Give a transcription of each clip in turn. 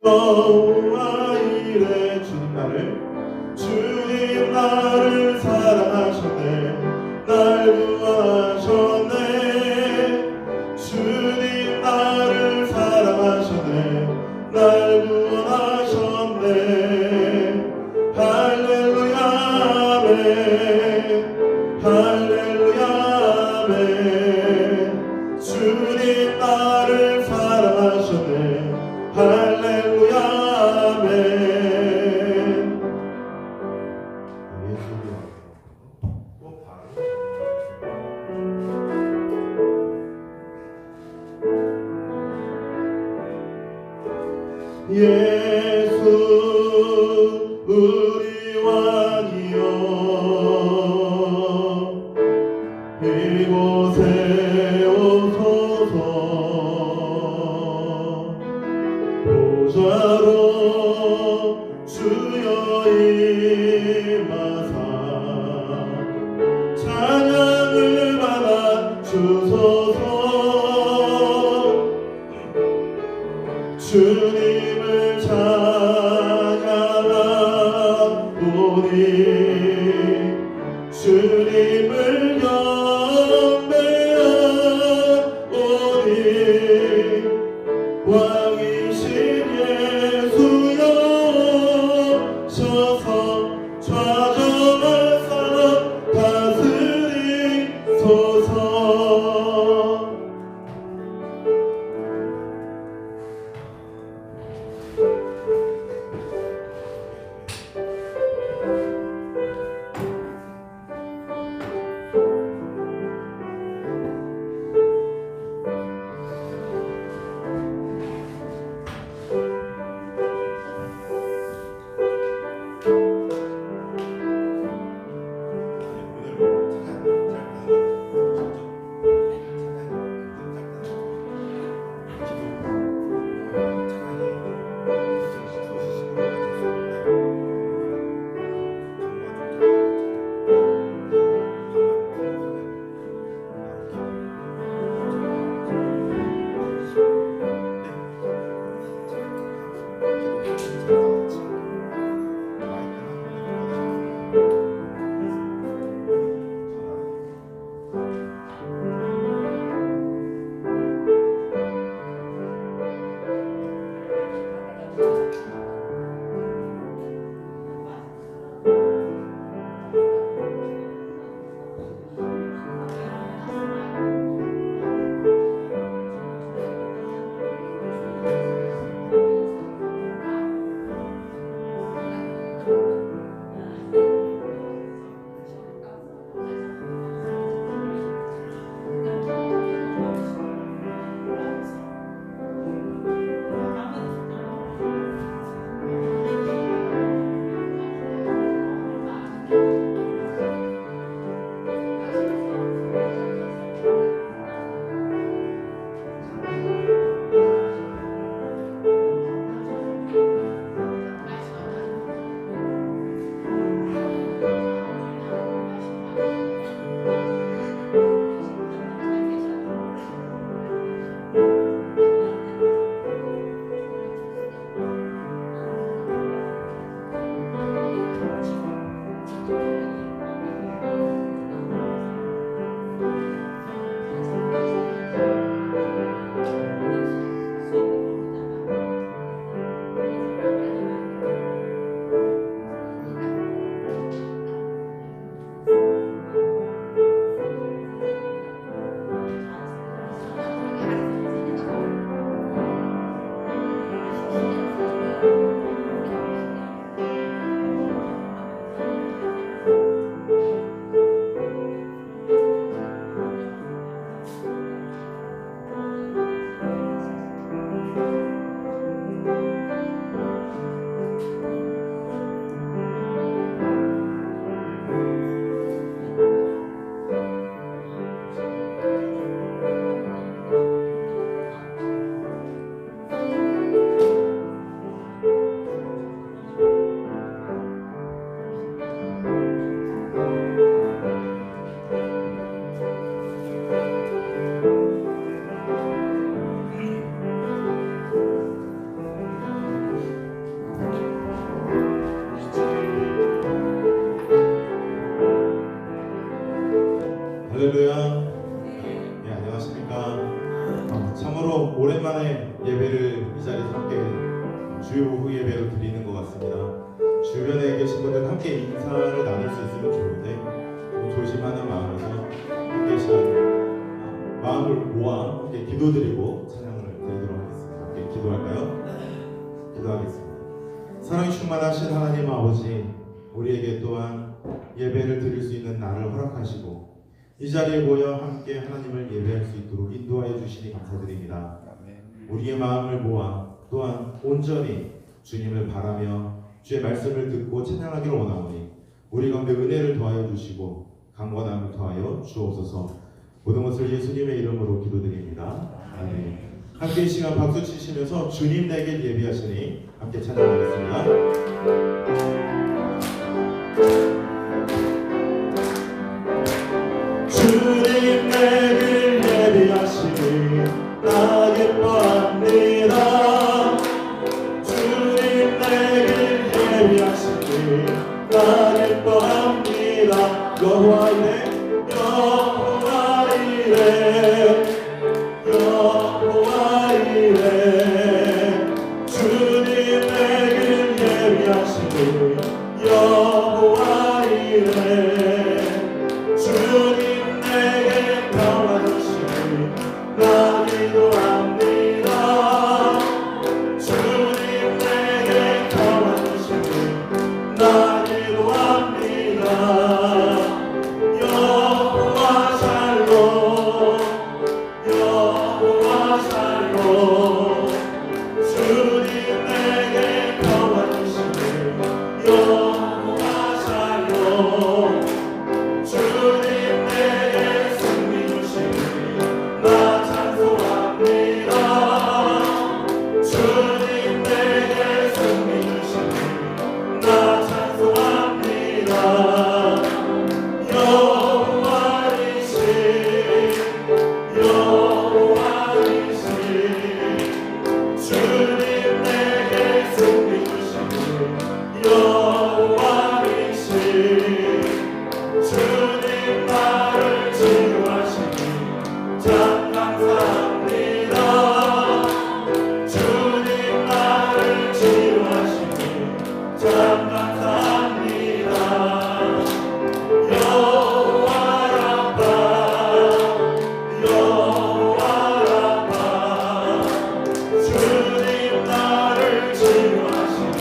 여호와 이레 주님 나를 사랑하셨네. 날 구하셨네. 주님 나를 사랑하셨네. 날 구원하셨네. 할렐루야 아멘. 할렐루야 아멘. 주님 나를 사랑하셨네. 할렐루야 아멘. 예수님 꼭 바로 예수 우리 왕이여 이곳에 오소서. 보좌로 주여 임하사 찬양을 받아 주소서. 주님을 찬양하오니 주님을 경배하오니 왕이신 예수여 오셔서 좌정하사 다스리소서. 주요 예배로 드리는 것 같습니다. 주변에 계신 분들 함께 인사를 나눌 수 있으면 좋은데 좀 조심하는 마음에서 함께 시간 마음을 모아 함께 기도드리고 찬양을 드리도록 하겠습니다. 함께 기도할까요? 기도하겠습니다. 사랑이 충만하신 하나님 아버지, 우리에게 또한 예배를 드릴 수 있는 날을 허락하시고 이 자리에 모여 함께 하나님을 예배할 수 있도록 인도하여 주시니 감사드립니다. 우리의 마음을 모아 또한 온전히 주님을 바라며 주의 말씀을 듣고 찬양하기를 원하오니 우리 가운데 은혜를 더하여 주시고 강건함을 더하여 주옵소서. 모든 것을 예수님의 이름으로 기도드립니다. 아멘. 함께 이 시간 박수 치시면서 주님 내게 예비하시니 함께 찬양하겠습니다. 주님 내게 예비하시니 나 예뻐합니다. 주님 내게 예비하시니 나 예뻐합니다. 여호와 이레 여호와 이레 여호와 이레 주님 내게 예비하시니 여호와 이레 주님 내게 평화 주시니 나 기도합니다. 주님 내게 평화 주시니 나 기도합니다. 여호와 샬롬 여호와 샬롬 주님 내게 평화 주시니 여호와 샬롬 주님 내게 승리 주시니 나 찬송합니다. 주님 내게 승리 주시니 나 찬송합니다. 여호와이시 여호와이시 주님 내게 승리 주시니 여호와이시 주님 나를 치유하시니 참 감사합니다. 주님 나를 치유하시니 참 감사합니다. 여호와 라파 여호와 라파 주님 나를 치유하시니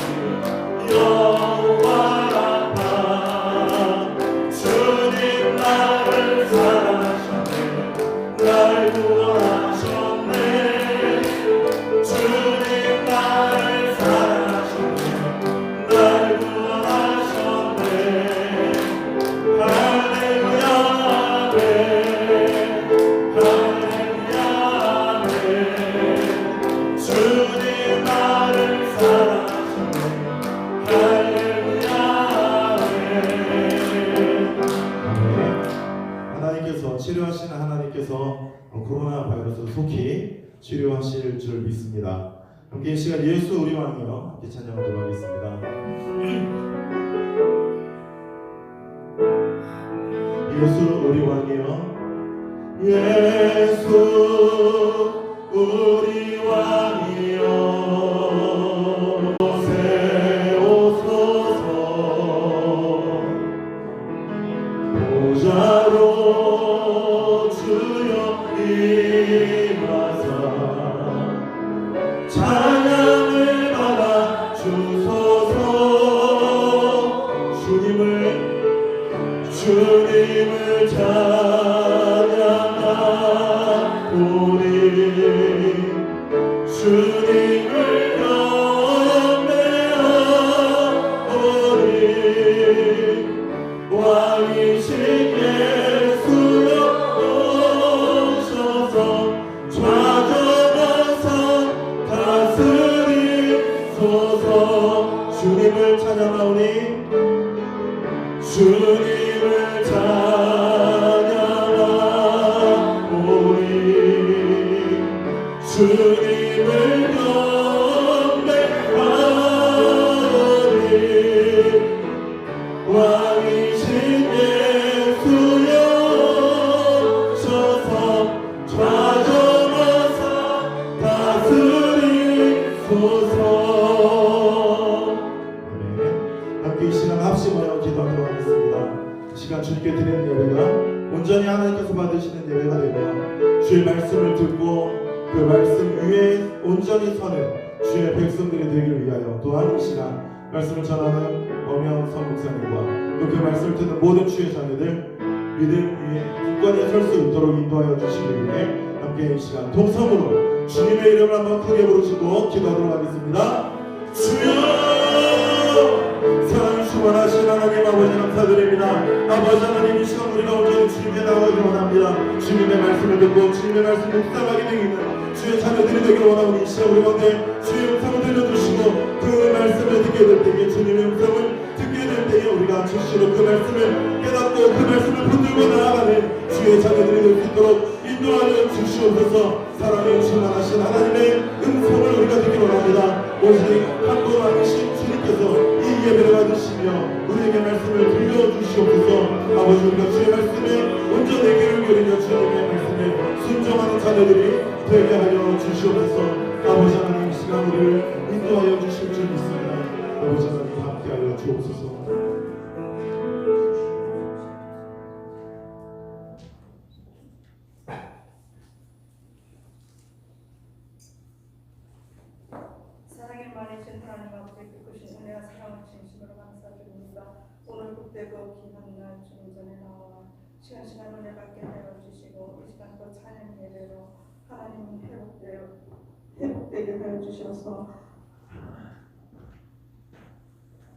여호와 라파 주님 나를 사랑하셨네 날 구원하셨네 주님 나를 사랑하셨네 날 구원하셨네 할렐루야 아멘 할렐루야 아멘 주님 나를 사랑하셨네 할렐루야 아멘. 하나님께서 치료하시는 하나님께서 코로나 바이러스를 속히 치료하실 줄 믿습니다. 함께 이 시간 예수 우리 왕이여 함께 찬양하도록 하겠습니다. 예수 우리 왕이여 예수 우리 왕이여 세우소서 보좌로 주여 임하사 찬양을 받아 주소서. 주님을 찬양하오니 주님을 경배하오니 왕이신 예수여 오셔서 좌정하사 다스리소서. 주님을 찬양하오니 주님을 찬양하오니 주님을 경배하오니 왕이신 예수여 오셔서 좌정하사 다스리소서. 합심하여 기도하도록 하겠습니다. 이 시간 주님께 드리는 예배가 온전히 하나님께서 받으시는 예배가 되며 주의 말씀을 듣고 그 말씀 위에 온전히 서는 주의 백성들이 되기를 위하여 또한 이 시간 말씀을 전하는 엄영선 목사님과 또 그 말씀을 듣는 모든 주의 자녀들 믿음 위에 굳건히 설 수 있도록 인도하여 주시기 위해 함께 이 시간 통성으로 주님의 이름을 한번 크게 부르시고 기도하도록 하겠습니다. 주여 사랑을 충만하신 하나님 아버지 감사드립니다. 아버지 하나님 이 시간 우리가 온전히 주님께 나가기 원합니다. 주님의 말씀을 듣고 주님의 말씀을 묵상하게 되기는 주의 자녀들이 되기를 원하오니 이 시간 우리 가운데 주의 음성을 들려주시고 그 말씀을 듣게 될 때에 주님의 음성을 듣게 될 때에 우리가 즉시로 그 말씀을 깨닫고 그 말씀을 붙들고 나아가는 주의 자녀들이 될 수 있도록 인도하여 주시옵소서. 사랑에 충만하신 하나님의 음성을 우리가 듣기 원합니다. 오직 한 분 아니신 주님께서 이 예배를 받으시며 우리에게 말씀을 들려주시옵소서. 아버지 우리가 주의 말씀에 온전히 귀를 기울이며 주님의 말씀에 순종하는 자녀들이 되게 하여 주시옵소서. 아버지 하나님 이 시간 우리를 인도하여 주실 줄 믿습니다. 아버지 하나님 함께하여 주옵소서. 사랑이 많으신 하나님 아버지 기쁘신 은혜와 사랑을 진심으로 감사드립니다. 오늘 복되고 귀한 날 주님 전에 나와 시간 은혜 받게 하여 주시고 이 시간 또 찬양 예배로 하나님 회복되게 하여 주셔서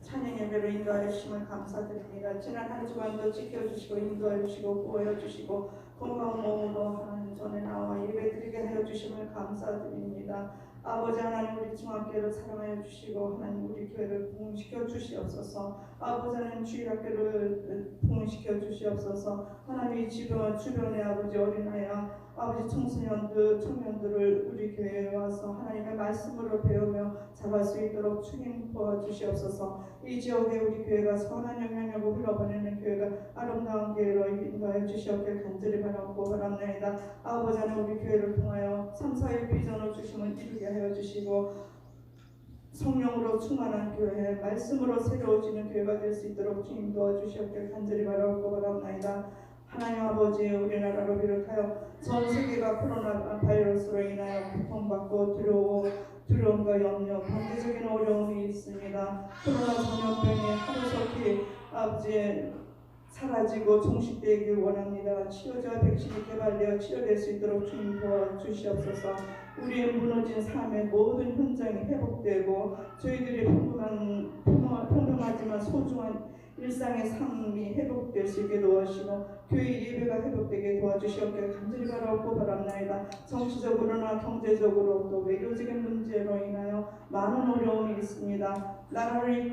찬양 예배로 인도하여 주심을 감사드립니다. 지난 한 주간도 지켜주시고 인도하여 주시고 구하여 주시고 건강한 몸으로 하나님 전에 나와 예배드리게 하여 주심을 감사드립니다. 아버지 하나님 우리 중학교를 사랑하여 주시고 하나님 우리 교회를 부흥시켜 주시옵소서. 아버지 하나님 주일학교를 부흥시켜 주시옵소서. 하나님 주변에 아버지 어린아이와 아버지 청년들을 우리 교회에 와서 하나님의 말씀으로 배우며 자랄 수 있도록 주님 도와주시옵소서. 이 지역에 우리 교회가 선한 영향력을 흘러보내는 교회가 아름다운 교회로 인도하여 주시옵길 간절히 바랍니다. 아버지 하나님 우리 교회를 통하여 3, 4일 비전을 주시면 이루게 하여 주시고 성령으로 충만한 교회, 말씀으로 새로워지는 교회가 될 수 있도록 주님 도와주시옵길 간절히 바랍니다. 하나님 아버지 우리나라를 비롯하여 전 세계가 코로나 바이러스로 인하여 고통받고 두려움과 염려, 경제적인 어려움이 있습니다. 코로나 전염병이 하루속히 아버지 사라지고 종식되길 원합니다. 치료제와 백신이 개발되어 치료될 수 있도록 주님 도와주시옵소서. 우리의 무너진 삶의 모든 현장이 회복되고 저희들이 평범하지만 소중한 일상의 삶이 회복될 수 있게 도와주시고 교회 예배가 회복되게 도와주시옵기를 간절히 바랍니다. 정치적으로나 경제적으로 또 외교적인 문제로 인하여 많은 어려움이 있습니다. 나라를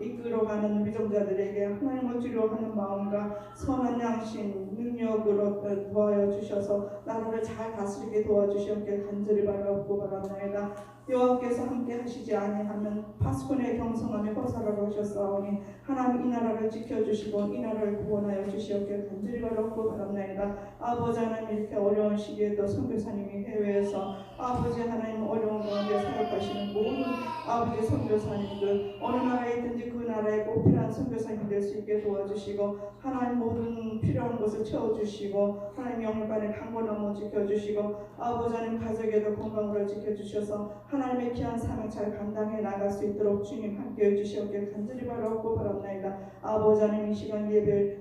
이끌어가는 위정자들에게 하나님을 두려워하는 마음과 선한 양심, 능력으로 도와여 주셔서 나라를 잘 다스리게 도와주시옵기를 간절히 바랍니다. 여호와께서 함께 하시지 아니하면 파수꾼의 경성함에 허사라고 하셨사오니 하나님 이 나라를 지켜주시고 이 나라를 구원하여 주시옵기를 간절히 바랍니다. 아버지 하나님 이렇게 어려운 시기에도 선교사님이 해외에서 아버지 하나님 어려운 가운데 사역하시는 모든 아버지 선교사님들 어느 나라에 있든지 그 나라에 꼭 필요한 선교사님이 될 수 있게 도와주시고 하나님 모든 필요한 것을 채워주시고 하나님 영육간의 강건함을 지켜주시고 아버지 하나님 가족에도 건강으로 지켜주셔서 하나님의 귀한 사명 잘 감당해 나갈 수 있도록 주님 함께해 주시옵기를 간절히 바랍니다. 아버지 하나님 이 시간 예배에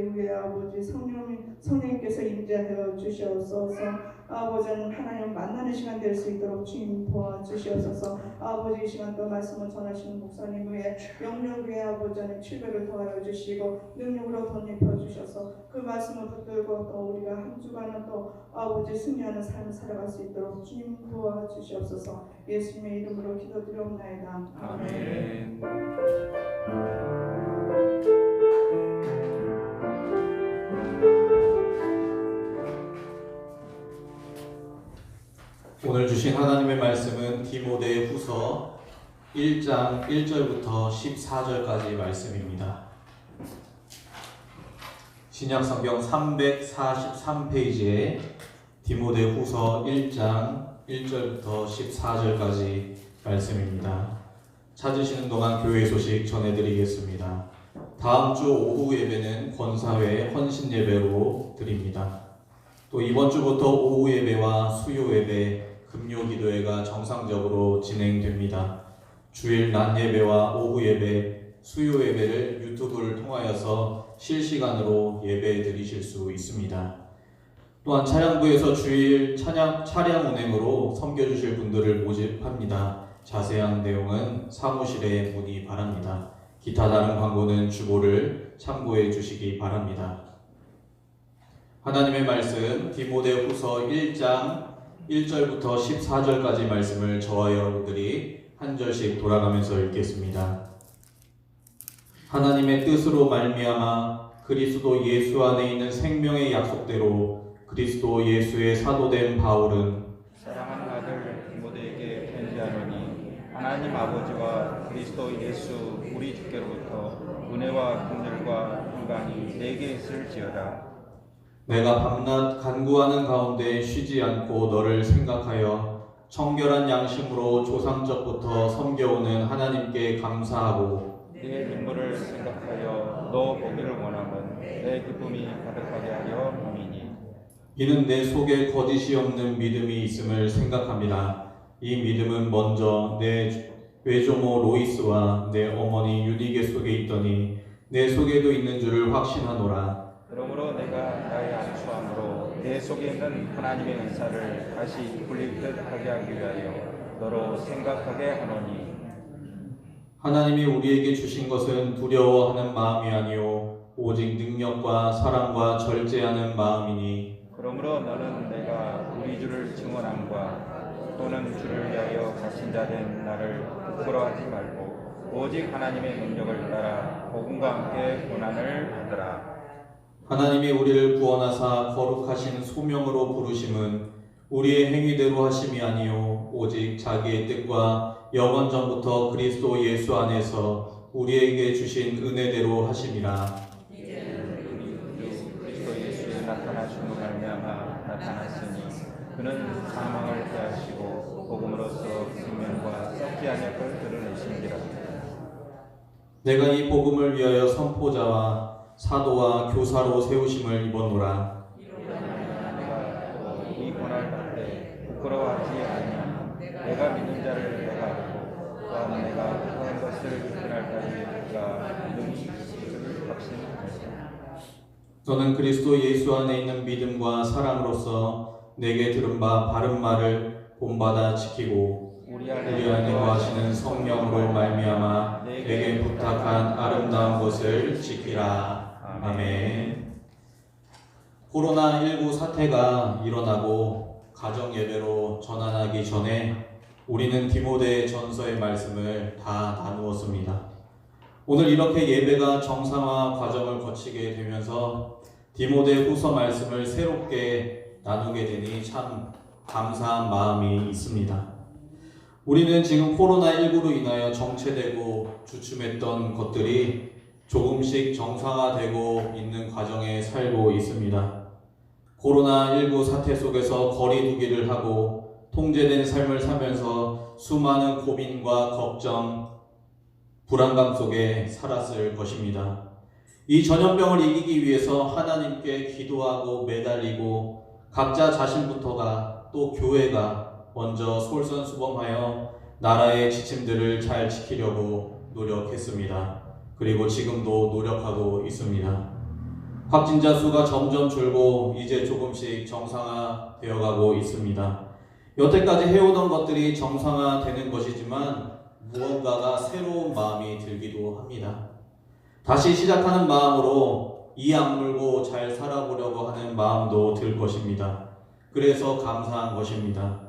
우리 아버지 성령님께서 임재하여 주시옵소서. 아버지 하나님 만나는 시간 될 수 있도록 주님 도와주시옵소서. 아버지 이 시간 또 말씀을 전하시는 목사님 위에 영역 위에 아버지 하나님 칠배를 더하여 주시고 능력으로 덧입혀 주셔서 그 말씀을 붙들고 또 우리가 한 주간은 또 아버지 승리하는 삶을 살아갈 수 있도록 주님 도와주시옵소서. 예수님의 이름으로 기도드리옵나이다. 아멘. 오늘 주신 하나님의 말씀은 디모데후서 1장 1절부터 14절까지 말씀입니다. 신약성경 343페이지에 디모데후서 1장 1절부터 14절까지 말씀입니다. 찾으시는 동안 교회 소식 전해드리겠습니다. 다음 주 오후 예배는 권사회 헌신 예배로 드립니다. 또 이번 주부터 오후 예배와 수요 예배, 금요 기도회가 정상적으로 진행됩니다. 주일 낮 예배와 오후 예배, 수요 예배를 유튜브를 통하여서 실시간으로 예배 드리실 수 있습니다. 또한 차량부에서 주일 차량 운행으로 섬겨주실 분들을 모집합니다. 자세한 내용은 사무실에 문의 바랍니다. 기타 다른 광고는 주보를 참고해 주시기 바랍니다. 하나님의 말씀 디모데후서 1장 1절부터 14절까지 말씀을 저와 여러분들이 한 절씩 돌아가면서 읽겠습니다. 하나님의 뜻으로 말미암아 그리스도 예수 안에 있는 생명의 약속대로 그리스도 예수의 사도된 바울은 사랑하는 아들 디모데에게 편지하노니 하나님 아버지와 그리스도 예수 우리 주께로부터 은혜와 긍휼과 평강이 내게 있을지어다. 내가 밤낮 간구하는 가운데 쉬지 않고 너를 생각하여 청결한 양심으로 조상적부터 섬겨오는 하나님께 감사하고 내 눈물을 생각하여 너 보기를 원하면 내 기쁨이 가득하게 하려 함이니 이는 내 속에 거짓이 없는 믿음이 있음을 생각합니다. 이 믿음은 먼저 내 외조모 로이스와 내 어머니 유니게 속에 있더니 내 속에도 있는 줄을 확신하노라. 그러므로 내가 나의 안수함으로 내 속에 있는 하나님의 은사를 다시 굴릴 듯 하게 하기 위하여 너로 생각하게 하노니 하나님이 우리에게 주신 것은 두려워하는 마음이 아니요 오직 능력과 사랑과 절제하는 마음이니 그러므로 너는 내가 우리 주를 증언함과 또는 주를 위하여 가신 자 된 나를 부끄러워하지 말고 오직 하나님의 능력을 따라 복음과 함께 고난을 받으라. 하나님이 우리를 구원하사 거룩하신 소명으로 부르심은 우리의 행위대로 하심이 아니요 오직 자기의 뜻과 영원 전부터 그리스도 예수 안에서 우리에게 주신 은혜대로 하심이라. 그리스도 예수의 나타나심으로 말미암아 나타났으니 그는 사망을 패하시고 복음으로써 생명과 썩지 아니할 걸 드러내심이라. 내가 이 복음을 위하여 선포자와 사도와 교사로 세우심을 입었노라. 내가 이 고난을 받되 부끄러워하지 아니하니 내가 믿는 자를 내가 알고 또한 내가 하는 것을 그날까지 내가 믿음이 있을 확신하였다. 너는 그리스도 예수 안에 있는 믿음과 사랑으로서 내게 들은 바 바른 말을 본받아 지키고 우리 안에 거하시는 성령으로 말미암아 내게 부탁한 아름다운 것을 지키라. 아멘. 코로나19 사태가 일어나고 가정 예배로 전환하기 전에 우리는 디모데 전서의 말씀을 다 나누었습니다. 오늘 이렇게 예배가 정상화 과정을 거치게 되면서 디모데 후서 말씀을 새롭게 나누게 되니 참 감사한 마음이 있습니다. 우리는 지금 코로나19로 인하여 정체되고 주춤했던 것들이 조금씩 정상화되고 있는 과정에 살고 있습니다. 코로나19 사태 속에서 거리 두기를 하고 통제된 삶을 살면서 수많은 고민과 걱정, 불안감 속에 살았을 것입니다. 이 전염병을 이기기 위해서 하나님께 기도하고 매달리고 각자 자신부터가 또 교회가 먼저 솔선수범하여 나라의 지침들을 잘 지키려고 노력했습니다. 그리고 지금도 노력하고 있습니다. 확진자 수가 점점 줄고 이제 조금씩 정상화되어 가고 있습니다. 여태까지 해오던 것들이 정상화되는 것이지만 무언가가 새로운 마음이 들기도 합니다. 다시 시작하는 마음으로 이 악물고 잘 살아보려고 하는 마음도 들 것입니다. 그래서 감사한 것입니다.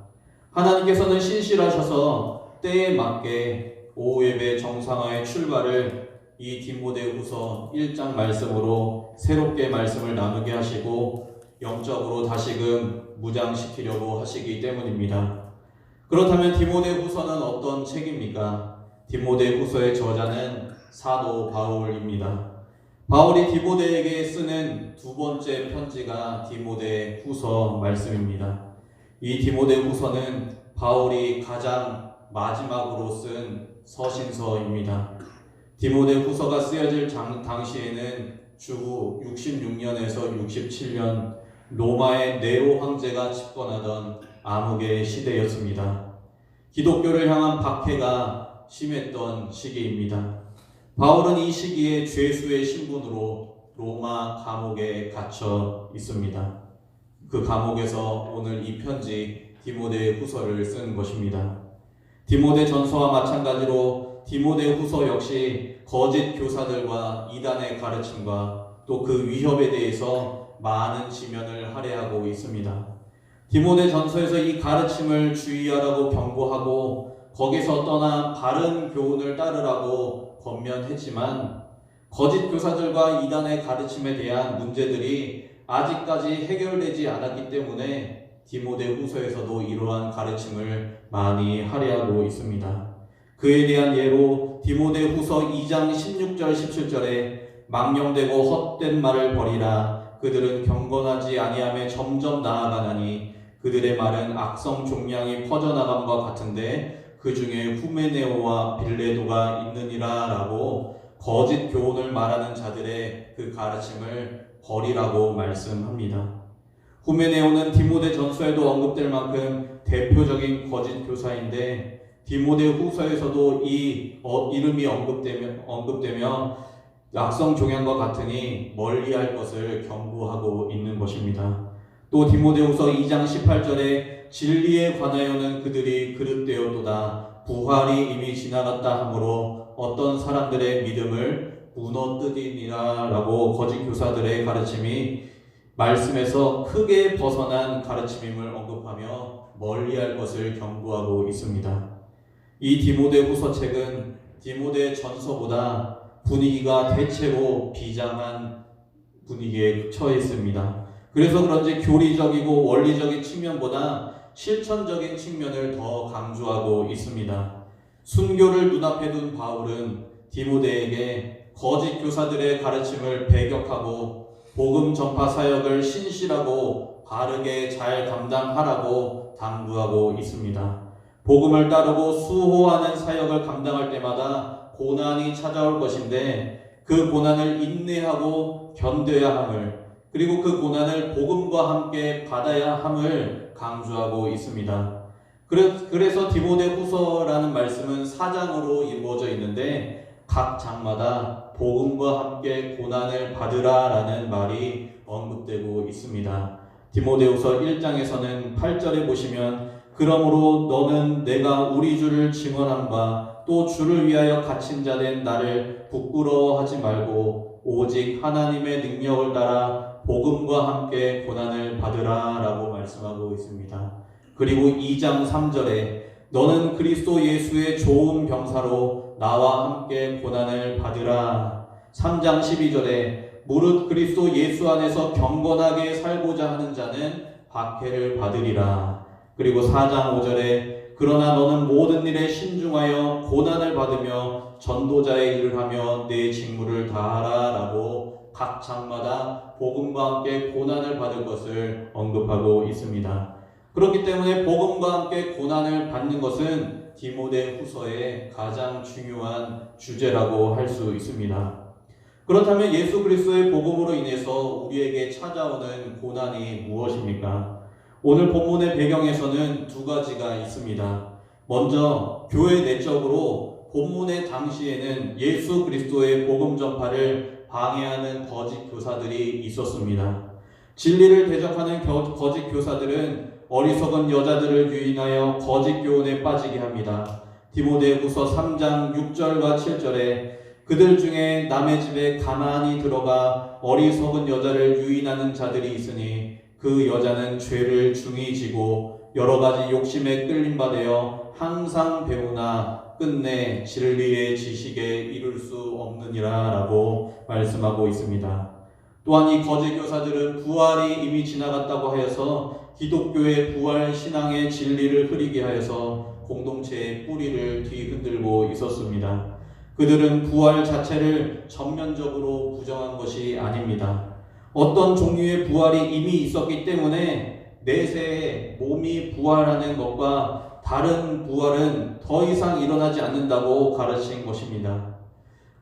하나님께서는 신실하셔서 때에 맞게 오후 예배 정상화의 출발을 이 디모데후서 1장 말씀으로 새롭게 말씀을 나누게 하시고 영적으로 다시금 무장시키려고 하시기 때문입니다. 그렇다면 디모데후서는 어떤 책입니까? 디모데후서의 저자는 사도 바울입니다. 바울이 디모데에게 쓰는 두 번째 편지가 디모데후서 말씀입니다. 이 디모데후서는 바울이 가장 마지막으로 쓴 서신서입니다. 디모데 후서가 쓰여질 당시에는 주후 66년에서 67년 로마의 네로 황제가 집권하던 암흑의 시대였습니다. 기독교를 향한 박해가 심했던 시기입니다. 바울은 이 시기에 죄수의 신분으로 로마 감옥에 갇혀 있습니다. 그 감옥에서 오늘 이 편지 디모데 후서를 쓴 것입니다. 디모데 전서와 마찬가지로 디모데 후서 역시 거짓 교사들과 이단의 가르침과 또 그 위협에 대해서 많은 지면을 할애하고 있습니다. 디모데 전서에서 이 가르침을 주의하라고 경고하고 거기서 떠나 바른 교훈을 따르라고 권면했지만 거짓 교사들과 이단의 가르침에 대한 문제들이 아직까지 해결되지 않았기 때문에 디모데 후서에서도 이러한 가르침을 많이 할애하고 있습니다. 그에 대한 예로 디모데 후서 2장 16절 17절에 망령되고 헛된 말을 버리라. 그들은 경건하지 아니하며 점점 나아가나니 그들의 말은 악성 종량이 퍼져나감과 같은데 그 중에 후메네오와 빌레도가 있느니라 라고 거짓 교훈을 말하는 자들의 그 가르침을 버리라고 말씀합니다. 후메네오는 디모데 전서에도 언급될 만큼 대표적인 거짓 교사인데 디모데 후서에서도 이 이름이 언급되며 악성 종양과 같으니 멀리할 것을 경고하고 있는 것입니다. 또 디모데후서 2장 18절에 진리에 관하여는 그들이 그릇되었도다. 부활이 이미 지나갔다 하므로 어떤 사람들의 믿음을 무너뜨리니라 라고 거짓 교사들의 가르침이 말씀에서 크게 벗어난 가르침임을 언급하며 멀리할 것을 경고하고 있습니다. 이 디모데후서 책은 디모데 전서보다 분위기가 대체로 비장한 분위기에 처해 있습니다. 그래서 그런지 교리적이고 원리적인 측면보다 실천적인 측면을 더 강조하고 있습니다. 순교를 눈앞에 둔 바울은 디모데에게 거짓 교사들의 가르침을 배격하고 복음 전파 사역을 신실하고 바르게 잘 감당하라고 당부하고 있습니다. 복음을 따르고 수호하는 사역을 감당할 때마다 고난이 찾아올 것인데 그 고난을 인내하고 견뎌야 함을, 그리고 그 고난을 복음과 함께 받아야 함을 강조하고 있습니다. 그래서 디모데 후서라는 말씀은 4장으로 이루어져 있는데 각 장마다 복음과 함께 고난을 받으라라는 말이 언급되고 있습니다. 디모데후서 1장에서는 8절에 보시면 그러므로 너는 내가 우리 주를 증언함과 또 주를 위하여 갇힌 자 된 나를 부끄러워하지 말고 오직 하나님의 능력을 따라 복음과 함께 고난을 받으라 라고 말씀하고 있습니다. 그리고 2장 3절에 너는 그리스도 예수의 좋은 병사로 나와 함께 고난을 받으라. 3장 12절에 무릇 그리스도 예수 안에서 경건하게 살고자 하는 자는 박해를 받으리라. 그리고 4장 5절에 그러나 너는 모든 일에 신중하여 고난을 받으며 전도자의 일을 하며 내 직무를 다하라 라고 각 장마다 복음과 함께 고난을 받을 것을 언급하고 있습니다. 그렇기 때문에 복음과 함께 고난을 받는 것은 디모데 후서의 가장 중요한 주제라고 할 수 있습니다. 그렇다면 예수 그리스도의 복음으로 인해서 우리에게 찾아오는 고난이 무엇입니까? 오늘 본문의 배경에서는 두 가지가 있습니다. 먼저 교회 내적으로 본문의 당시에는 예수 그리스도의 복음 전파를 방해하는 거짓 교사들이 있었습니다. 진리를 대적하는 거짓 교사들은 어리석은 여자들을 유인하여 거짓 교훈에 빠지게 합니다. 디모데후서 3장 6절과 7절에 그들 중에 남의 집에 가만히 들어가 어리석은 여자를 유인하는 자들이 있으니 그 여자는 죄를 중히 지고 여러 가지 욕심에 끌림받아 항상 배우나 끝내 진리의 지식에 이룰 수 없느니라 라고 말씀하고 있습니다. 또한 이 거짓 교사들은 부활이 이미 지나갔다고 하여서 기독교의 부활 신앙의 진리를 흐리게 하여서 공동체의 뿌리를 뒤흔들고 있었습니다. 그들은 부활 자체를 전면적으로 부정한 것이 아닙니다. 어떤 종류의 부활이 이미 있었기 때문에 내세에 몸이 부활하는 것과 다른 부활은 더 이상 일어나지 않는다고 가르친 것입니다.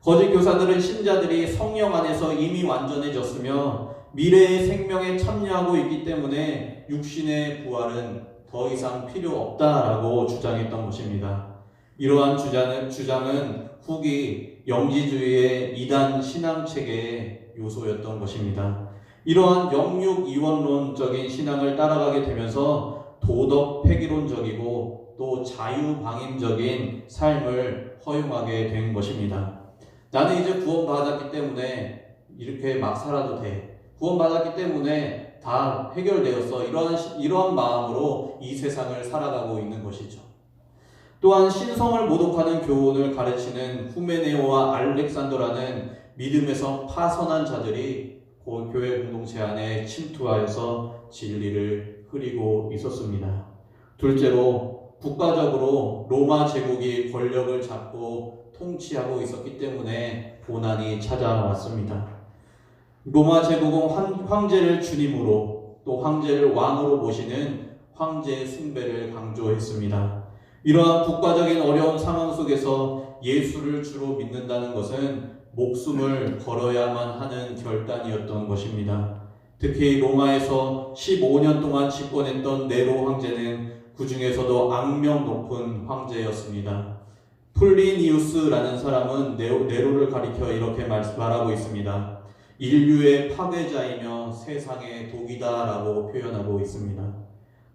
거짓 교사들은 신자들이 성령 안에서 이미 완전해졌으며 미래의 생명에 참여하고 있기 때문에 육신의 부활은 더 이상 필요 없다라고 주장했던 것입니다. 이러한 주장은 후기 영지주의의 이단 신앙체계의 요소였던 것입니다. 이러한 영육 이원론적인 신앙을 따라가게 되면서 도덕 폐기론적이고 또 자유방임적인 삶을 허용하게 된 것입니다. 나는 이제 구원받았기 때문에 이렇게 막 살아도 돼. 구원받았기 때문에 다 해결되었어. 이러한 마음으로 이 세상을 살아가고 있는 것이죠. 또한 신성을 모독하는 교훈을 가르치는 후메네오와 알렉산더라는 믿음에서 파선한 자들이 교회 공동체 안에 침투하여서 진리를 흐리고 있었습니다. 둘째로 국가적으로 로마 제국이 권력을 잡고 통치하고 있었기 때문에 고난이 찾아왔습니다. 로마 제국은 황제를 주님으로 또 황제를 왕으로 모시는 황제 숭배를 강조했습니다. 이러한 국가적인 어려운 상황 속에서 예수를 주로 믿는다는 것은 목숨을 걸어야만 하는 결단이었던 것입니다. 특히 로마에서 15년 동안 집권했던 네로 황제는 그 중에서도 악명 높은 황제였습니다. 플리니우스라는 사람은 네로를 가리켜 이렇게 말하고 있습니다. 인류의 파괴자이며 세상의 독이다라고 표현하고 있습니다.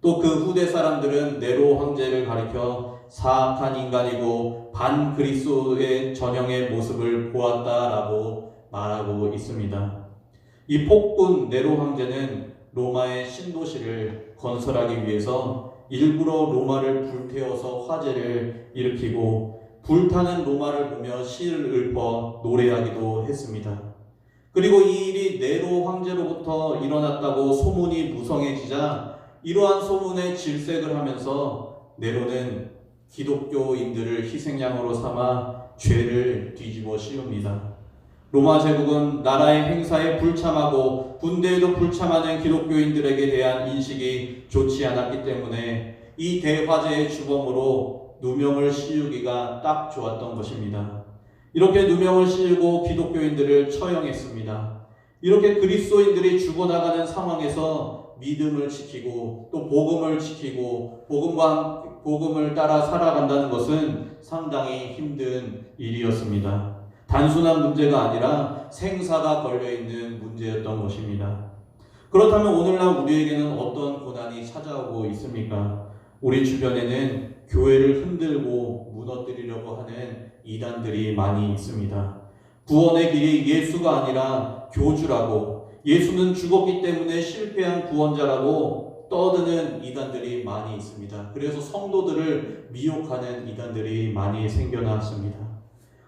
또 그 후대 사람들은 네로 황제를 가리켜 사악한 인간이고 반그리스도의 전형의 모습을 보았다라고 말하고 있습니다. 이 폭군 네로 황제는 로마의 신도시를 건설하기 위해서 일부러 로마를 불태워서 화재를 일으키고 불타는 로마를 보며 시를 읊어 노래하기도 했습니다. 그리고 이 일이 네로 황제로부터 일어났다고 소문이 무성해지자 이러한 소문에 질색을 하면서 네로는 기독교인들을 희생양으로 삼아 죄를 뒤집어 씌웁니다. 로마 제국은 나라의 행사에 불참하고 군대에도 불참하는 기독교인들에게 대한 인식이 좋지 않았기 때문에 이 대화재의 주범으로 누명을 씌우기가 딱 좋았던 것입니다. 이렇게 누명을 씌우고 기독교인들을 처형했습니다. 이렇게 그리스도인들이 죽어나가는 상황에서 믿음을 지키고 또 복음을 지키고 복음을 따라 살아간다는 것은 상당히 힘든 일이었습니다. 단순한 문제가 아니라 생사가 걸려있는 문제였던 것입니다. 그렇다면 오늘날 우리에게는 어떤 고난이 찾아오고 있습니까? 우리 주변에는 교회를 흔들고 무너뜨리려고 하는 이단들이 많이 있습니다. 구원의 길이 예수가 아니라 교주라고, 예수는 죽었기 때문에 실패한 구원자라고 떠드는 이단들이 많이 있습니다. 그래서 성도들을 미혹하는 이단들이 많이 생겨났습니다.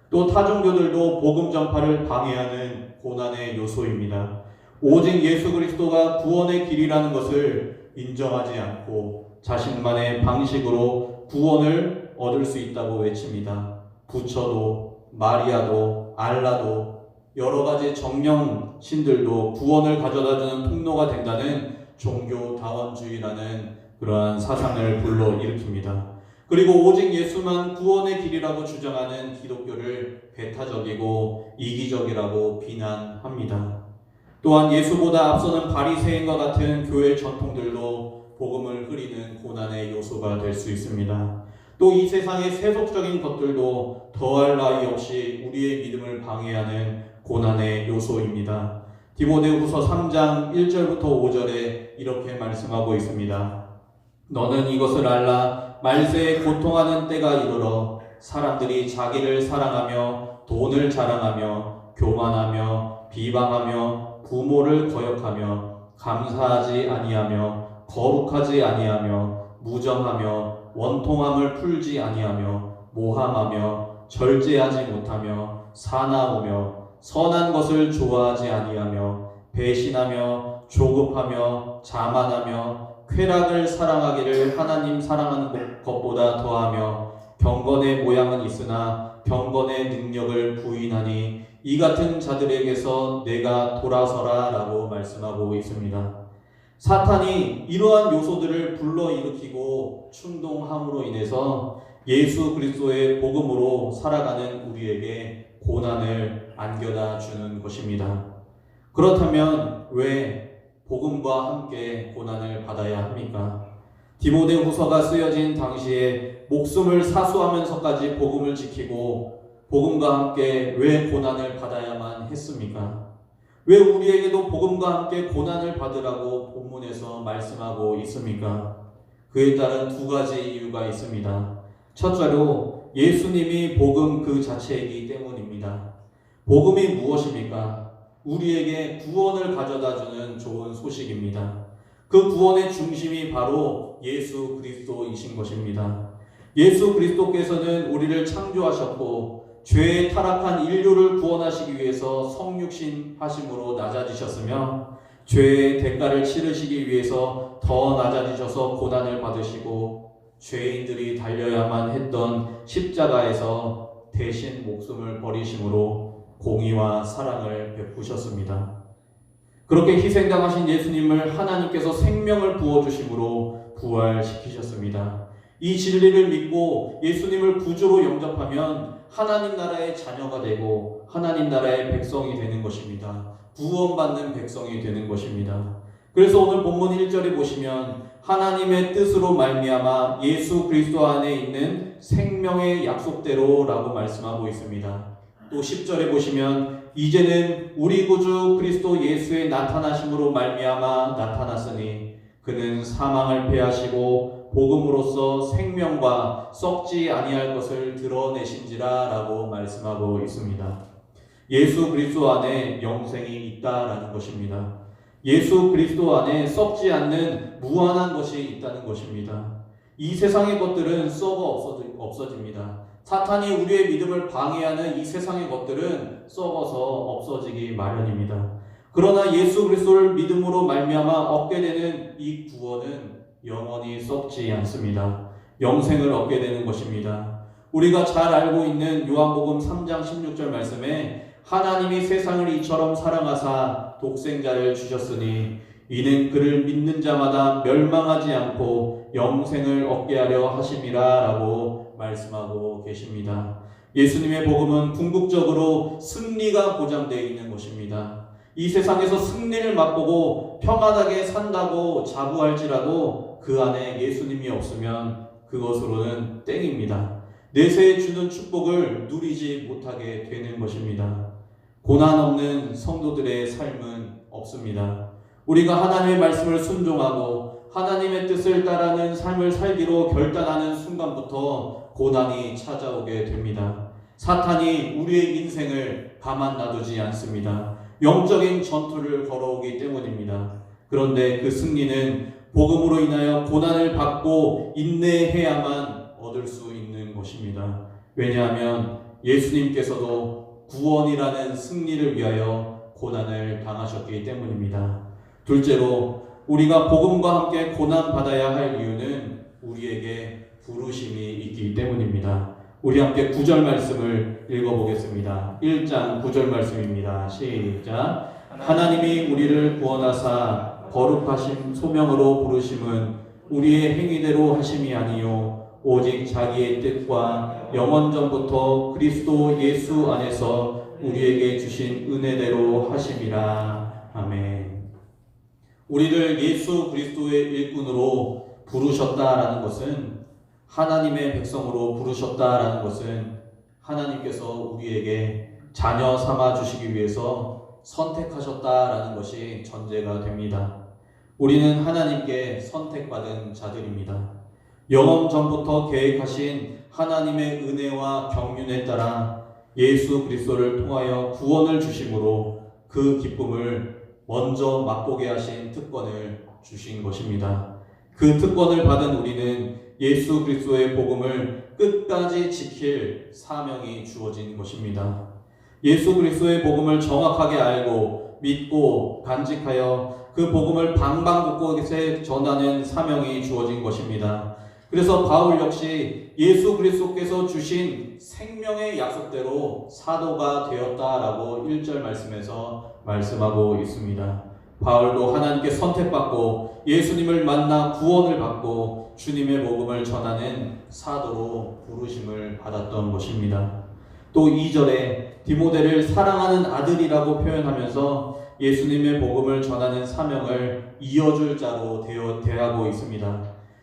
또 타종교들도 복음 전파를 방해하는 고난의 요소입니다. 오직 예수 그리스도가 구원의 길이라는 것을 인정하지 않고 자신만의 방식으로 구원을 얻을 수 있다고 외칩니다. 부처도 마리아도 알라도 여러 가지 정령 신들도 구원을 가져다주는 통로가 된다는 종교다원주의라는 그러한 사상을 불러일으킵니다. 그리고 오직 예수만 구원의 길이라고 주장하는 기독교를 배타적이고 이기적이라고 비난합니다. 또한 예수보다 앞서는 바리새인과 같은 교회 전통들도 복음을 흐리는 고난의 요소가 될 수 있습니다. 또 이 세상의 세속적인 것들도 더할 나위 없이 우리의 믿음을 방해하는 고난의 요소입니다. 디모데후서 3장 1절부터 5절에 이렇게 말씀하고 있습니다. 너는 이것을 알라. 말세에 고통하는 때가 이르러 사람들이 자기를 사랑하며 돈을 자랑하며 교만하며 비방하며 부모를 거역하며 감사하지 아니하며 거룩하지 아니하며 무정하며 원통함을 풀지 아니하며 모함하며 절제하지 못하며 사나우며 선한 것을 좋아하지 아니하며 배신하며 조급하며 자만하며 쾌락을 사랑하기를 하나님 사랑하는 것보다 더하며 경건의 모양은 있으나 경건의 능력을 부인하니 이 같은 자들에게서 내가 돌아서라 라고 말씀하고 있습니다. 사탄이 이러한 요소들을 불러일으키고 충동함으로 인해서 예수 그리스도의 복음으로 살아가는 우리에게 고난을 안겨다 주는 것입니다. 그렇다면 왜 복음과 함께 고난을 받아야 합니까? 디모데후서가 쓰여진 당시에 목숨을 사수하면서까지 복음을 지키고 복음과 함께 왜 고난을 받아야만 했습니까? 왜 우리에게도 복음과 함께 고난을 받으라고 본문에서 말씀하고 있습니까? 그에 따른 두 가지 이유가 있습니다. 첫째로 예수님이 복음 그 자체이기 때문입니다. 복음이 무엇입니까? 우리에게 구원을 가져다주는 좋은 소식입니다. 그 구원의 중심이 바로 예수 그리스도이신 것입니다. 예수 그리스도께서는 우리를 창조하셨고 죄에 타락한 인류를 구원하시기 위해서 성육신 하심으로 낮아지셨으며 죄의 대가를 치르시기 위해서 더 낮아지셔서 고난을 받으시고 죄인들이 달려야만 했던 십자가에서 대신 목숨을 버리심으로 공의와 사랑을 베푸셨습니다. 그렇게 희생당하신 예수님을 하나님께서 생명을 부어주심으로 부활시키셨습니다. 이 진리를 믿고 예수님을 구주로 영접하면 하나님 나라의 자녀가 되고 하나님 나라의 백성이 되는 것입니다. 구원받는 백성이 되는 것입니다. 그래서 오늘 본문 1절에 보시면 하나님의 뜻으로 말미암아 예수 그리스도 안에 있는 생명의 약속대로라고 말씀하고 있습니다. 또 10절에 보시면 이제는 우리 구주 그리스도 예수의 나타나심으로 말미암아 나타났으니 그는 사망을 패하시고 복음으로써 생명과 썩지 아니할 것을 드러내신지라 라고 말씀하고 있습니다. 예수 그리스도 안에 영생이 있다라는 것입니다. 예수 그리스도 안에 썩지 않는 무한한 것이 있다는 것입니다. 이 세상의 것들은 썩어 없어집니다. 사탄이 우리의 믿음을 방해하는 이 세상의 것들은 썩어서 없어지기 마련입니다. 그러나 예수 그리스도를 믿음으로 말미암아 얻게 되는 이 구원은 영원히 썩지 않습니다. 영생을 얻게 되는 것입니다. 우리가 잘 알고 있는 요한복음 3장 16절 말씀에 하나님이 세상을 이처럼 사랑하사 독생자를 주셨으니 이는 그를 믿는 자마다 멸망하지 않고 영생을 얻게 하려 하심이라 라고 말씀하고 계십니다. 예수님의 복음은 궁극적으로 승리가 보장되어 있는 것입니다. 이 세상에서 승리를 맛보고 평안하게 산다고 자부할지라도 그 안에 예수님이 없으면 그것으로는 땡입니다. 내세에 주는 축복을 누리지 못하게 되는 것입니다. 고난 없는 성도들의 삶은 없습니다. 우리가 하나님의 말씀을 순종하고 하나님의 뜻을 따르는 삶을 살기로 결단하는 순간부터 고난이 찾아오게 됩니다. 사탄이 우리의 인생을 가만 놔두지 않습니다. 영적인 전투를 걸어오기 때문입니다. 그런데 그 승리는 복음으로 인하여 고난을 받고 인내해야만 얻을 수 있는 것입니다. 왜냐하면 예수님께서도 구원이라는 승리를 위하여 고난을 당하셨기 때문입니다. 둘째로 우리가 복음과 함께 고난받아야 할 이유는 우리에게 부르심이 있기 때문입니다. 우리 함께 9절 말씀을 읽어보겠습니다. 1장 9절 말씀입니다. 시작. 하나님이 우리를 구원하사 거룩하심 소명으로 부르심은 우리의 행위대로 하심이 아니요 오직 자기의 뜻과 영원전부터 그리스도 예수 안에서 우리에게 주신 은혜대로 하심이라. 아멘. 우리를 예수 그리스도의 일꾼으로 부르셨다라는 것은, 하나님의 백성으로 부르셨다라는 것은 하나님께서 우리에게 자녀 삼아 주시기 위해서 선택하셨다라는 것이 전제가 됩니다. 우리는 하나님께 선택받은 자들입니다. 영원 전부터 계획하신 하나님의 은혜와 경륜에 따라 예수 그리스도를 통하여 구원을 주심으로 그 기쁨을 먼저 맛보게 하신 특권을 주신 것입니다. 그 특권을 받은 우리는 예수 그리스도의 복음을 끝까지 지킬 사명이 주어진 것입니다. 예수 그리스도의 복음을 정확하게 알고 믿고 간직하여 그 복음을 방방곳곳에 전하는 사명이 주어진 것입니다. 그래서 바울 역시 예수 그리스도께서 주신 생명의 약속대로 사도가 되었다라고 1절 말씀에서 말씀하고 있습니다. 바울도 하나님께 선택받고 예수님을 만나 구원을 받고 주님의 복음을 전하는 사도로 부르심을 받았던 것입니다. 또 2절에 디모데를 사랑하는 아들이라고 표현하면서 예수님의 복음을 전하는 사명을 이어줄 자로 대하고 있습니다.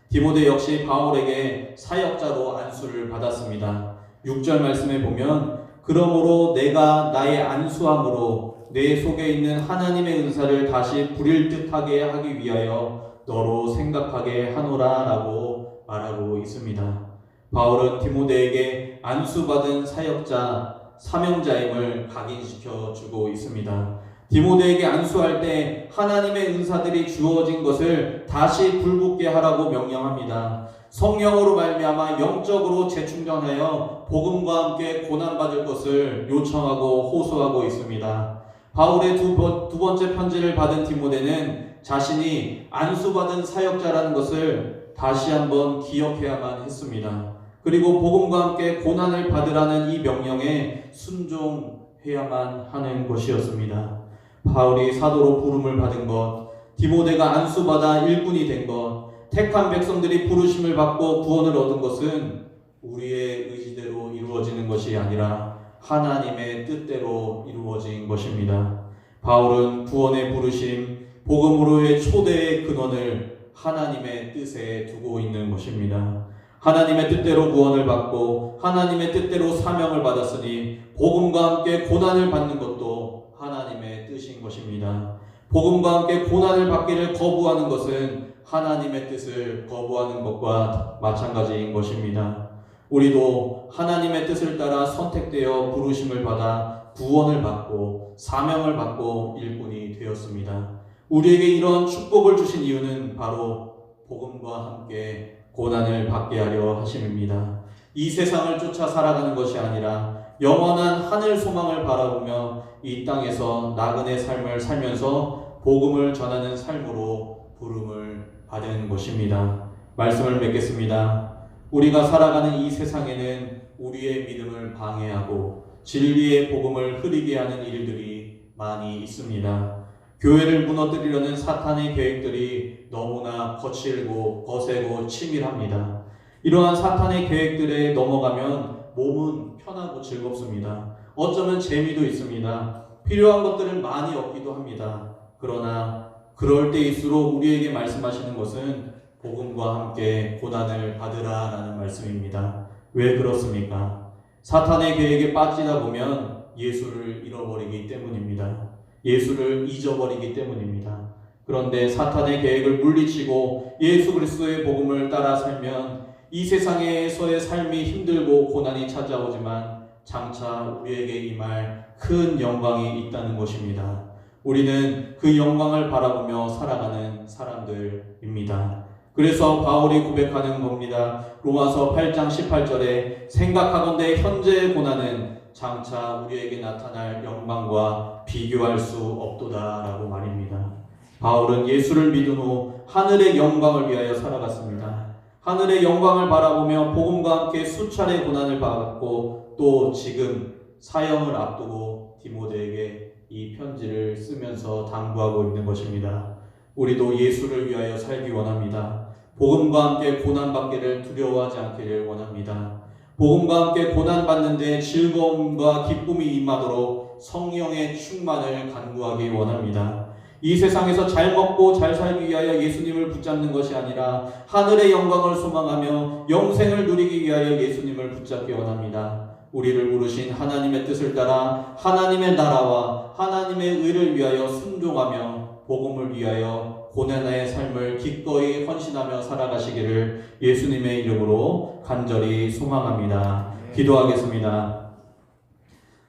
디모데 역시 바울에게 사역자로 안수를 받았습니다. 6절 말씀에 보면 그러므로 내가 나의 안수함으로 내 속에 있는 하나님의 은사를 다시 부릴 듯하게 하기 위하여 너로 생각하게 하노라 라고 말하고 있습니다. 바울은 디모데에게 안수받은 사역자, 사명자임을 각인시켜 주고 있습니다. 디모데에게 안수할 때 하나님의 은사들이 주어진 것을 다시 불붙게 하라고 명령합니다. 성령으로 말미암아 영적으로 재충전하여 복음과 함께 고난받을 것을 요청하고 호소하고 있습니다. 바울의 두 번째 편지를 받은 디모데는 자신이 안수받은 사역자라는 것을 다시 한번 기억해야만 했습니다. 그리고 복음과 함께 고난을 받으라는 이 명령에 순종해야만 하는 것이었습니다. 바울이 사도로 부름을 받은 것, 디모데가 안수받아 일꾼이 된 것, 택한 백성들이 부르심을 받고 구원을 얻은 것은 우리의 의지대로 이루어지는 것이 아니라 하나님의 뜻대로 이루어진 것입니다. 바울은 구원의 부르심, 복음으로의 초대의 근원을 하나님의 뜻에 두고 있는 것입니다. 하나님의 뜻대로 구원을 받고 하나님의 뜻대로 사명을 받았으니 복음과 함께 고난을 받는 것도 하나님의 뜻인 것입니다. 복음과 함께 고난을 받기를 거부하는 것은 하나님의 뜻을 거부하는 것과 마찬가지인 것입니다. 우리도 하나님의 뜻을 따라 선택되어 부르심을 받아 구원을 받고 사명을 받고 일꾼이 되었습니다. 우리에게 이런 축복을 주신 이유는 바로 복음과 함께 고난을 받게 하려 하심입니다. 이 세상을 쫓아 살아가는 것이 아니라 영원한 하늘 소망을 바라보며 이 땅에서 나그네 삶을 살면서 복음을 전하는 삶으로 부름을 받은 것입니다. 말씀을 맺겠습니다. 우리가 살아가는 이 세상에는 우리의 믿음을 방해하고 진리의 복음을 흐리게 하는 일들이 많이 있습니다. 교회를 무너뜨리려는 사탄의 계획들이 너무나 거칠고 거세고 치밀합니다. 이러한 사탄의 계획들에 넘어가면 몸은 편하고 즐겁습니다. 어쩌면 재미도 있습니다. 필요한 것들을 많이 얻기도 합니다. 그러나 그럴 때일수록 우리에게 말씀하시는 것은 복음과 함께 고난을 받으라 라는 말씀입니다. 왜 그렇습니까? 사탄의 계획에 빠지다 보면 예수를 잃어버리기 때문입니다. 예수를 잊어버리기 때문입니다. 그런데 사탄의 계획을 물리치고 예수 그리스도의 복음을 따라 살면 이 세상에서의 삶이 힘들고 고난이 찾아오지만 장차 우리에게 임할 큰 영광이 있다는 것입니다. 우리는 그 영광을 바라보며 살아가는 사람들입니다. 그래서 바울이 고백하는 겁니다. 로마서 8장 18절에 생각하건대 현재의 고난은 장차 우리에게 나타날 영광과 비교할 수 없도다 라고 말입니다. 바울은 예수를 믿은 후 하늘의 영광을 위하여 살아갔습니다. 하늘의 영광을 바라보며 복음과 함께 수차례 고난을 받았고 또 지금 사형을 앞두고 디모데에게 이 편지를 쓰면서 당부하고 있는 것입니다. 우리도 예수를 위하여 살기 원합니다. 복음과 함께 고난받기를 두려워하지 않기를 원합니다. 복음과 함께 고난받는데 즐거움과 기쁨이 임하도록 성령의 충만을 간구하기 원합니다. 이 세상에서 잘 먹고 잘 살기 위하여 예수님을 붙잡는 것이 아니라 하늘의 영광을 소망하며 영생을 누리기 위하여 예수님을 붙잡기 원합니다. 우리를 부르신 하나님의 뜻을 따라 하나님의 나라와 하나님의 의를 위하여 순종하며 복음을 위하여 고난의 삶을 기꺼이 헌신하며 살아가시기를 예수님의 이름으로 간절히 소망합니다. 기도하겠습니다.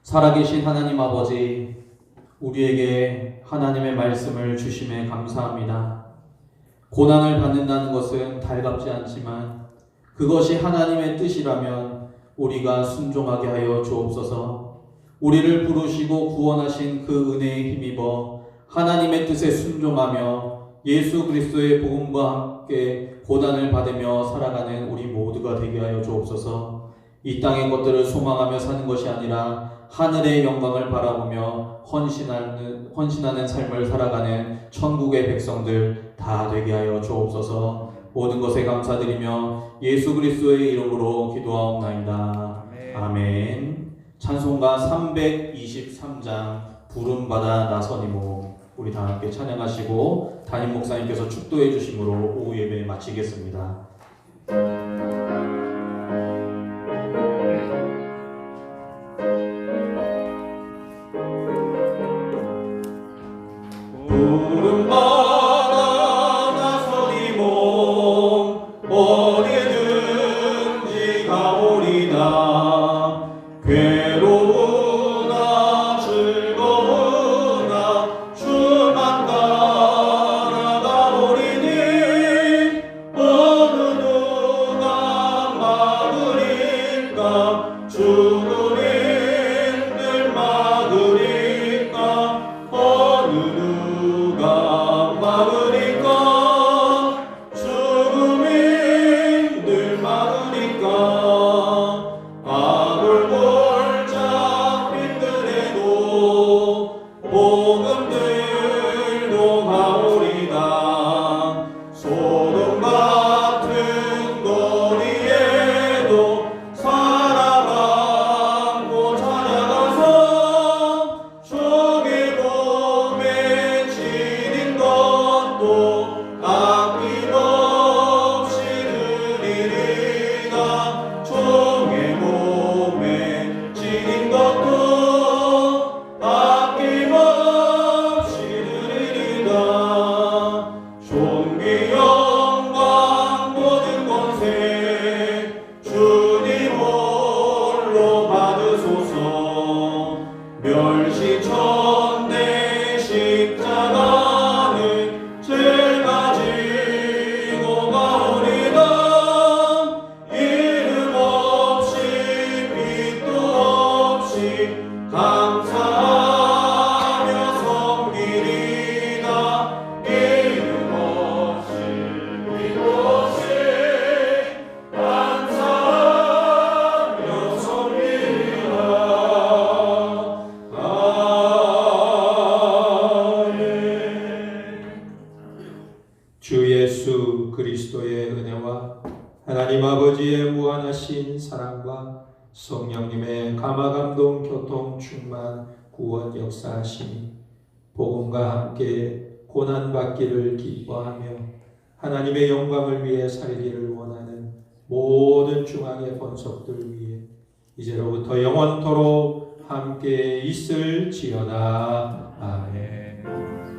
살아계신 하나님 아버지, 우리에게 하나님의 말씀을 주심에 감사합니다. 고난을 받는다는 것은 달갑지 않지만 그것이 하나님의 뜻이라면 우리가 순종하게 하여 주옵소서. 우리를 부르시고 구원하신 그 은혜에 힘입어 하나님의 뜻에 순종하며 예수 그리스도의 복음과 함께 고난을 받으며 살아가는 우리 모두가 되게 하여 주옵소서. 이 땅의 것들을 소망하며 사는 것이 아니라 하늘의 영광을 바라보며 헌신하는 삶을 살아가는 천국의 백성들 다 되게 하여 주옵소서. 모든 것에 감사드리며 예수 그리스도의 이름으로 기도하옵나이다. 아멘. 찬송가 323장 부름받아 나서니 몸, 우리 다 함께 찬양하시고 담임 목사님께서 축도해 주심으로 오후 예배 마치겠습니다. 부름받아 나서니 몸, 어디든지 가오리다. 괴로우나 즐거우나 주만 따라가오리니 어느 누가 막으리까. 죽으린 늘 막으리까. 어느 누가 막으리까. 죽음이 늘 막으리까. 악을 골자 빈들에도 복음들도 가오리다. 소돔 같은 거리에도 살아가고 찾아가서 종의 몸에 지닌 것도 아낌없이 드리리다. 종의 몸에 지닌 것도 아낌없이 드리리다. 존귀 영광 모든 권세 주님 홀로 받으소서. 멸시천대 십자가는 죄가 지고 가오리다. 이름 없이 빛도 없이 감사하며 섬기리다. 이름 없이 빛도 없이 감사하며 섬기리다. 아멘. 주 예수 그리스도의 은혜와 하나님 아버지의 무한하신 사랑과 성령님의 감화감동 교통 충만 구원 역사하심이 복음과 함께 고난받기를 기뻐하며 하나님의 영광을 위해 살기를 원하는 모든 중앙의 번석들 위해 이제로부터 영원토록 함께 있을지어다. 아멘.